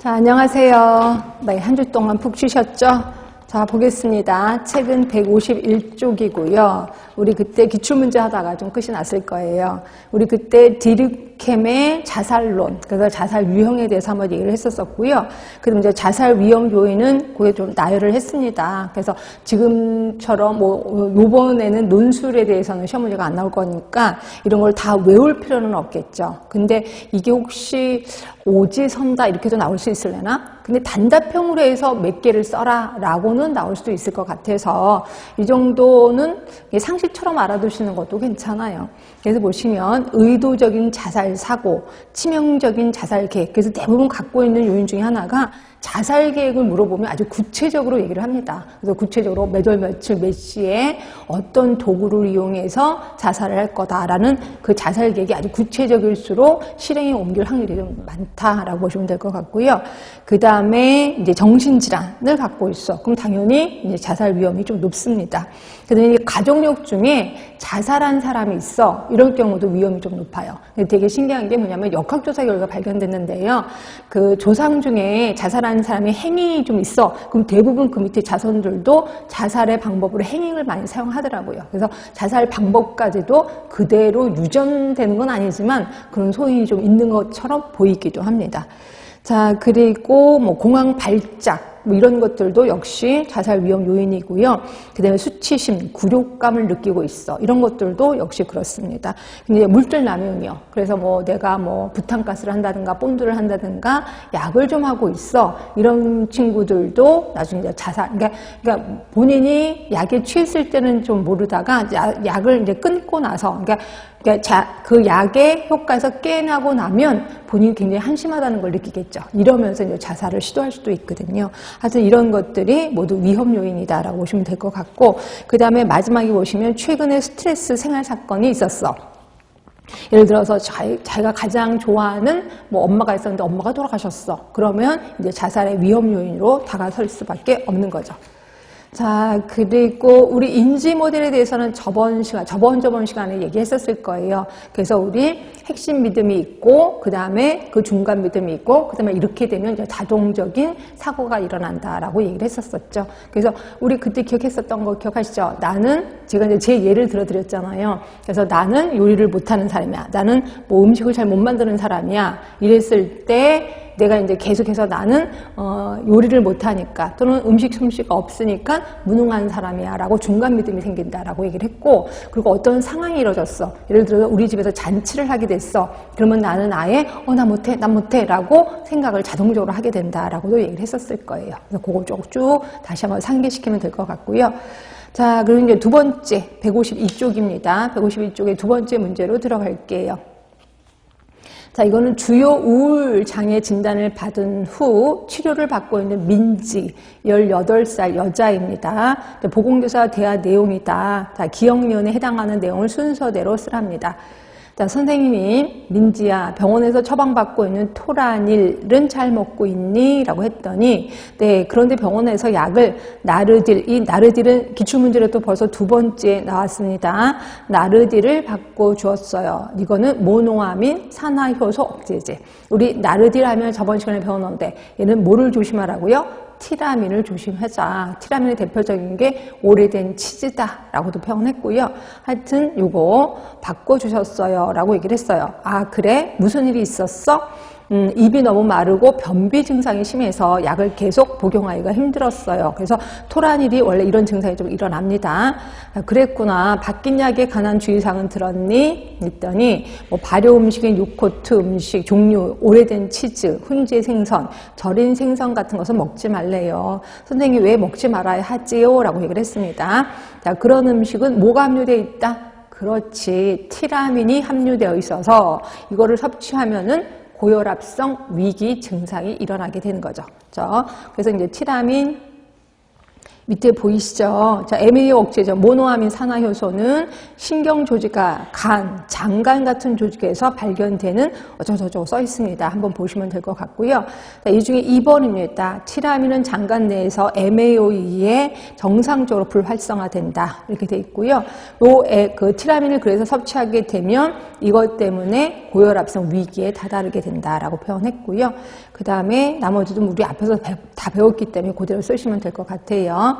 자, 안녕하세요. 네, 한 주 동안 푹 쉬셨죠? 자, 보겠습니다. 책은 151쪽이고요. 우리 그때 기출문제 하다가 좀 끝이 났을 거예요. 우리 그때 디르켐의 자살론, 그래서 자살 유형에 대해서 한번 얘기를 했었었고요. 그럼 이제 자살 위험 요인은 그게 좀 나열을 했습니다. 그래서 지금처럼 요번에는 논술에 대해서는 시험 문제가 안 나올 거니까 이런 걸 다 외울 필요는 없겠죠. 근데 이게 혹시 오지선다 이렇게도 나올 수 있으려나? 근데 단답형으로 해서 몇 개를 써라 라고는 나올 수도 있을 것 같아서 이 정도는 상식처럼 알아두시는 것도 괜찮아요. 그래서 보시면 의도적인 자살 사고, 치명적인 자살 계획, 그래서 대부분 갖고 있는 요인 중에 하나가 자살 계획을 물어보면 아주 구체적으로 얘기를 합니다. 그래서 구체적으로 몇 월 며칠 몇 시에 어떤 도구를 이용해서 자살을 할 거다라는 그 자살 계획이 아주 구체적일수록 실행에 옮길 확률이 좀 많다라고 보시면 될 것 같고요. 그 다음에 이제 정신질환을 갖고 있어. 그럼 당연히 이제 자살 위험이 좀 높습니다. 그다음에 가족력 중에 자살한 사람이 있어. 이럴 경우도 위험이 좀 높아요. 되게 신기한 게 뭐냐면 역학조사 결과 발견됐는데요. 그 조상 중에 자살한 사람의 행위 좀 있어. 그럼 대부분 그 밑에 자손들도 자살의 방법으로 행위를 많이 사용하더라고요. 그래서 자살 방법까지도 그대로 유전되는 건 아니지만 그런 소인이 좀 있는 것처럼 보이기도 합니다. 자, 그리고 공황 발작 이런 것들도 역시 자살 위험 요인이고요. 그 다음에 수치심, 굴욕감을 느끼고 있어. 이런 것들도 역시 그렇습니다. 근데 물질 남용이요. 그래서 내가 부탄가스를 한다든가 본드를 한다든가 약을 좀 하고 있어. 이런 친구들도 나중에 이제 자살, 그러니까 본인이 약에 취했을 때는 좀 모르다가 약을 이제 끊고 나서, 그 약의 효과에서 깨어나고 나면 본인이 굉장히 한심하다는 걸 느끼겠죠. 이러면서 이제 자살을 시도할 수도 있거든요. 하여튼 이런 것들이 모두 위험 요인이다라고 보시면 될 것 같고, 그 다음에 마지막에 보시면 최근에 스트레스 생활 사건이 있었어. 예를 들어서 자기가 가장 좋아하는 엄마가 있었는데 엄마가 돌아가셨어. 그러면 이제 자살의 위험 요인으로 다가설 수밖에 없는 거죠. 자, 그리고 우리 인지 모델에 대해서는 저번 시간에 얘기했었을 거예요. 그래서 우리 핵심 믿음이 있고, 그 다음에 그 중간 믿음이 있고, 그 다음에 이렇게 되면 이제 자동적인 사고가 일어난다라고 얘기를 했었었죠. 그래서 우리 그때 기억했었던 거 기억하시죠? 제가 이제 제 예를 들어드렸잖아요. 그래서 나는 요리를 못하는 사람이야. 나는 음식을 잘 못 만드는 사람이야. 이랬을 때, 내가 이제 계속해서 나는 요리를 못하니까 또는 음식 솜씨가 없으니까 무능한 사람이야 라고 중간 믿음이 생긴다라고 얘기를 했고, 그리고 어떤 상황이 이루어졌어. 예를 들어서 우리 집에서 잔치를 하게 됐어. 그러면 나는 아예 난 못해 라고 생각을 자동적으로 하게 된다라고도 얘기를 했었을 거예요. 그래서 그걸 쭉 다시 한번 상기시키면 될 것 같고요. 자, 그리고 이제 두 번째 152쪽입니다. 152쪽의 두 번째 문제로 들어갈게요. 자, 이거는 주요 우울 장애 진단을 받은 후 치료를 받고 있는 민지, 18살 여자입니다. 보건교사 대화 내용이다. 자, 기억면에 해당하는 내용을 순서대로 쓰랍니다. 자, 선생님이 민지야, 병원에서 처방받고 있는 토라닐은 잘 먹고 있니? 라고 했더니, 네, 그런데 병원에서 약을 나르딜, 이 나르딜은 기출문제로 또 벌써 두 번째 나왔습니다. 나르딜을 받고 주었어요. 이거는 모노아민 산화효소 억제제. 우리 나르딜 하면 저번 시간에 배웠는데, 얘는 뭐를 조심하라고요? 티라민을 조심하자. 티라민의 대표적인 게 오래된 치즈다라고도 표현했고요. 하여튼 요거 바꿔주셨어요 라고 얘기를 했어요. 아, 그래? 무슨 일이 있었어? 입이 너무 마르고 변비 증상이 심해서 약을 계속 복용하기가 힘들었어요. 그래서 토라닐이 원래 이런 증상이 좀 일어납니다. 아, 그랬구나. 바뀐 약에 관한 주의사항은 들었니? 했더니 발효 음식인 요코트 음식 종류, 오래된 치즈, 훈제 생선, 절인 생선 같은 것은 먹지 말래요. 선생님이 왜 먹지 말아야 하지요? 라고 얘기를 했습니다. 자, 그런 음식은 뭐가 함유되어 있다? 그렇지. 티라민이 함유되어 있어서 이거를 섭취하면은 고혈압성 위기 증상이 일어나게 되는 거죠. 그래서 이제 티라민 밑에 보이시죠? 자, MAO 억제제, 모노아민 산화효소는 신경조직과 간, 장간 같은 조직에서 발견되는 어쩌고저쩌고 써 있습니다. 한번 보시면 될 것 같고요. 자, 이 중에 2번입니다. 티라민은 장간 내에서 MAO에 의해 정상적으로 불활성화된다. 이렇게 돼 있고요. 그 티라민을 그래서 섭취하게 되면 이것 때문에 고혈압성 위기에 다다르게 된다라고 표현했고요. 그 다음에 나머지도 우리 앞에서 다 배웠기 때문에 그대로 쓰시면 될 것 같아요.